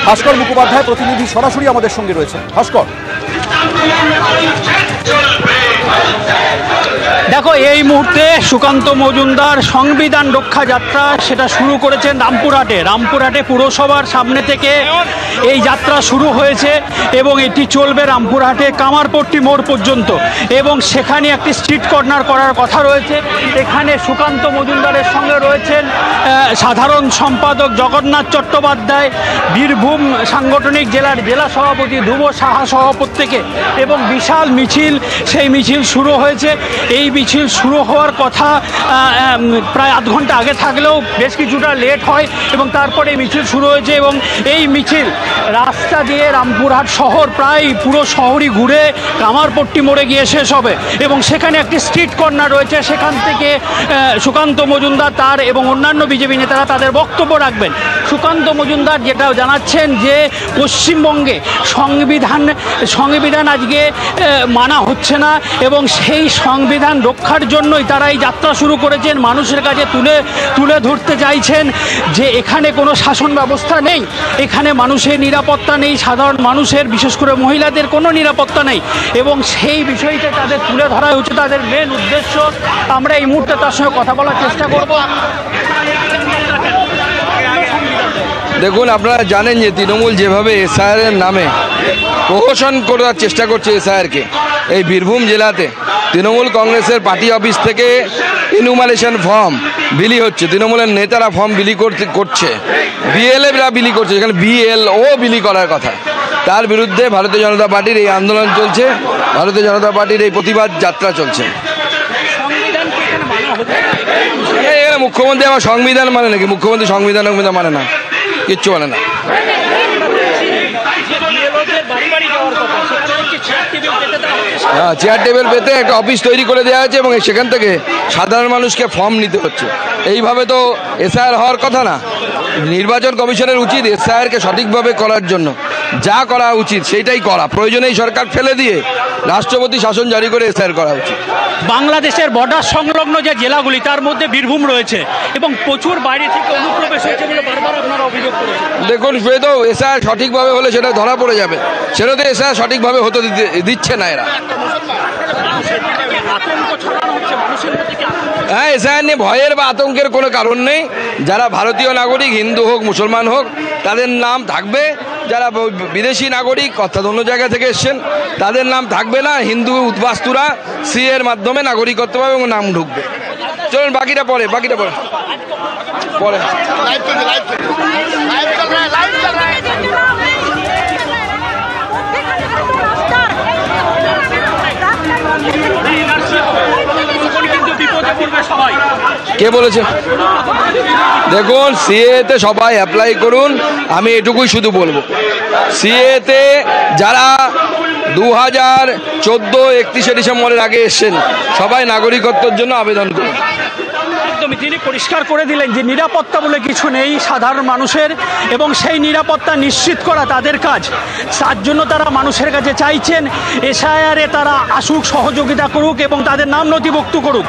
ভাস্কর মুখোপাধ্যায় প্রতিনিধি সরাসরি আমাদের সঙ্গে রয়েছেন। ভাস্কর, দেখো, এই মুহূর্তে সুকান্ত মজুমদার সংবিধান রক্ষা যাত্রা সেটা শুরু করেছেন রামপুরহাটে পুরসভার সামনে থেকে এই যাত্রা শুরু হয়েছে এবং এটি চলবে রামপুরহাটে কামারপট্টি মোড় পর্যন্ত এবং সেখানে একটি স্ট্রিট কর্নার করার কথা রয়েছে। এখানে সুকান্ত মজুমদারের সঙ্গে রয়েছেন সাধারণ সম্পাদক জগন্নাথ চট্টোপাধ্যায়, বীরভূম সাংগঠনিক জেলা সভাপতি ধ্রুব সাহা সহ প্রত্যেকে, এবং বিশাল মিছিল, সেই মিছিল শুরু হয়েছে। এই মিছিল শুরু হওয়ার কথা প্রায় আধ ঘন্টা আগে থাকলেও বেশ কিছুটা লেট হয় এবং তারপরে মিছিল শুরু হয়েছে এবং এই মিছিল রাস্তা দিয়ে রামপুরহাট শহর প্রায় পুরো শহরই ঘুরে কামারপট্টি মোড়ে গিয়ে শেষ হবে এবং সেখানে একটি স্ট্রিট কর্নার রয়েছে। সেখান থেকে সুকান্ত মজুমদার তার এবং অন্যান্য বিজেপি নেতারা তাদের বক্তব্য রাখবেন। সুকান্ত মজুমদার যেটা জানাচ্ছেন যে পশ্চিমবঙ্গে সংবিধান আজকে মানা হচ্ছে না এবং সেই সংবিধান রক্ষার জন্যই তারা এই যাত্রা শুরু করেছেন। মানুষের কাছে তুলে ধরতে চাইছেন যে এখানে কোনো শাসন ব্যবস্থা নেই, এখানে মানুষের নিরাপত্তা নেই, সাধারণ মানুষের বিশেষ করে মহিলাদের কোনো নিরাপত্তা নেই এবং সেই বিষয়টা তাদের তুলে ধরা হচ্ছে তাদের মেন উদ্দেশ্য। আমরা এই মুহূর্তে তার সঙ্গে কথা বলার চেষ্টা করব। দেখুন, আপনারা জানেন যে তৃণমূল যেভাবে এসআইআরের নামে প্রহসন করার চেষ্টা করছে এসআইআরকে, এই বীরভূম জেলাতে তৃণমূল কংগ্রেসের পার্টি অফিস থেকে ইনুমারেশন ফর্ম বিলি হচ্ছে, তৃণমূলের নেতারা ফর্ম বিলি করছে, বিএলএরা বিলি করছে, যেখানে বিএলও বিলি করার কথা। তার বিরুদ্ধে ভারতীয় জনতা পার্টির এই আন্দোলন চলছে, ভারতীয় জনতা পার্টির এই প্রতিবাদ যাত্রা চলছে। মুখ্যমন্ত্রী আমার সংবিধান মানে নাকি? মুখ্যমন্ত্রী সংবিধান মানে না, কিচ্ছু মানে না। হ্যাঁ, চেয়ার টেবিল পেতে একটা অফিস তৈরি করে দেওয়া হয়েছে এবং সেখান থেকে সাধারণ মানুষকে ফর্ম নিতে হচ্ছে। এইভাবে তো এসআইআর হওয়ার কথা না। নির্বাচন কমিশনের উচিত এসআইআরকে সঠিকভাবে করার জন্য যা করা উচিত সেইটাই করা, প্রয়োজনেই সরকার ফেলে দিয়ে রাষ্ট্রপতি শাসন জারি করে এসআইআর করা উচিত। বাংলাদেশের বর্ডার সংলগ্ন যে জেলাগুলি তার মধ্যে বীরভূম রয়েছে এবং প্রচুর বাইরে থেকে অনুপ্রবেশ হয়েছে বলে বারবার আপনারা অভিযোগ করেছেন। দেখুন, সে তো এসআইআর সঠিকভাবে হলে সেটা ধরা পড়ে যাবে, সেটা তো এসআইআর সঠিকভাবে হতে দিচ্ছে না এরা। হ্যাঁ, এসআইআর নিয়ে ভয়ের বা আতঙ্কের কোনো কারণ নেই। যারা ভারতীয় নাগরিক, হিন্দু হোক মুসলমান হোক, তাদের নাম থাকবে। যারা বিদেশি নাগরিক অর্থাৎ অন্য জায়গা থেকে এসছেন তাদের নাম থাকবে না। হিন্দু উদ্বাস্তুরা সিএর মাধ্যমে নাগরিকত্ব পাবে এবং নাম ঢুকবে। চলুন বাকিটা পরে। কে বলেছে? দেখুন, সিএতে সবাই অ্যাপ্লাই করুন, আমি এটুকুই শুধু বলবো। সিএতে যারা 2014 31শে ডিসেম্বরের আগে এসছেন সবাই নাগরিকত্বের জন্য আবেদন করুন। তিনি পরিষ্কার করে দিলেন যে নিরাপত্তা বলে কিছু নেই সাধারণ মানুষের এবং সেই নিরাপত্তা নিশ্চিত করা তাদের কাজ। তার জন্য তারা মানুষের কাছে চাইছেন এসআইআরে তারা আসুক, সহযোগিতা করুক এবং তাদের নাম নথিভুক্ত করুক।